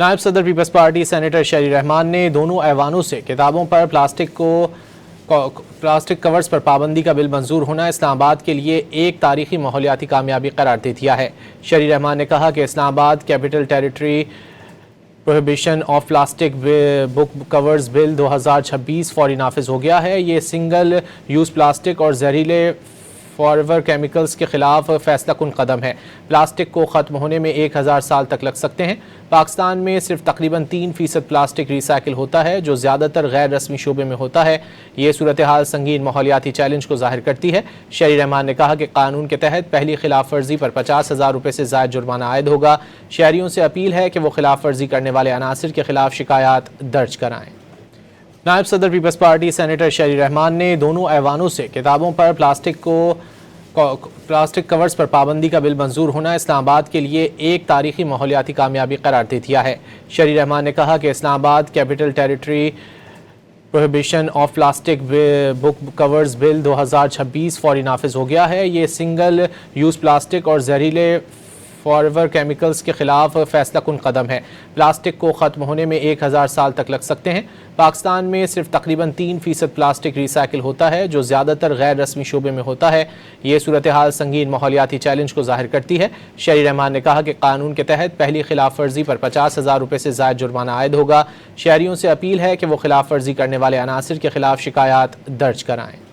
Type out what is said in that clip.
नायब सदर peoples party senator शहरी रहमान ने दोनों ऐवानों से किताबों पर प्लास्टिक कवर्स पर पाबंदी का बिल मंजूर होना इस्लामाबाद के लिए एक तारीखी माहौलियाती कामयाबी करार दे दिया है। शहरी रहमान ने कहा कि Islamabad capital territory prohibition of plastic book covers bill 2026 फौरी नाफिज हो गया है। ये सिंगल यूज़ प्लास्टिक और जहरीले फॉरएवर केमिकल्स के खिलाफ फैसला कुन कदम है। प्लास्टिक को ख़त्म होने में 1000 साल तक लग सकते हैं। पाकिस्तान में सिर्फ तकरीबन 3% प्लास्टिक रिसाइकिल होता है, जो ज़्यादातर गैर रस्मी शोबे में होता है। ये सूरत हाल संगीन माहौलियाती चैलेंज को ज़ाहिर करती है। शहरी रहमान ने कहा कि कानून के तहत पहली खिलाफ वर्जी पर 50,000 रुपये से ज़ायद जुर्माना आयद होगा। शहरियों से अपील है कि वो खिलाफ वर्जी करने वाले अनासिर के खिलाफ शिकायत दर्ज कराएँ। नायब सदर पीपल्स पार्टी सेनेटर शहरी रहमान ने दोनों ऐवानों से किताबों पर प्लास्टिक कवर्स पर पाबंदी का बिल मंजूर होना इस्लामाबाद के लिए एक तारीखी माहौलियाती कामयाबी करार दे दिया है। शहरी रहमान ने कहा कि Islamabad capital territory prohibition of plastic book covers bill 2026 फौरी नाफिज हो गया है। ये सिंगल यूज़ प्लास्टिक और जहरीले फॉरएवर केमिकल्स के खिलाफ फैसला कुन कदम है। प्लास्टिक को ख़त्म होने में 1000 साल तक लग सकते हैं। पाकिस्तान में सिर्फ तकरीबन 3% प्लास्टिक रिसाइकिल होता है, जो ज़्यादातर गैर रस्मी शोबे में होता है। ये सूरत हाल संगीन माहौलियाती चैलेंज को ज़ाहिर करती है। शहरी रहमान ने कहा कि कानून के तहत पहली खिलाफ वर्जी पर 50,000 रुपये से ज़ायद जुर्माना आयद होगा। शहरियों से अपील है कि वो खिलाफ वर्जी करने वाले अनासिर के खिलाफ शिकायत दर्ज कराएँ।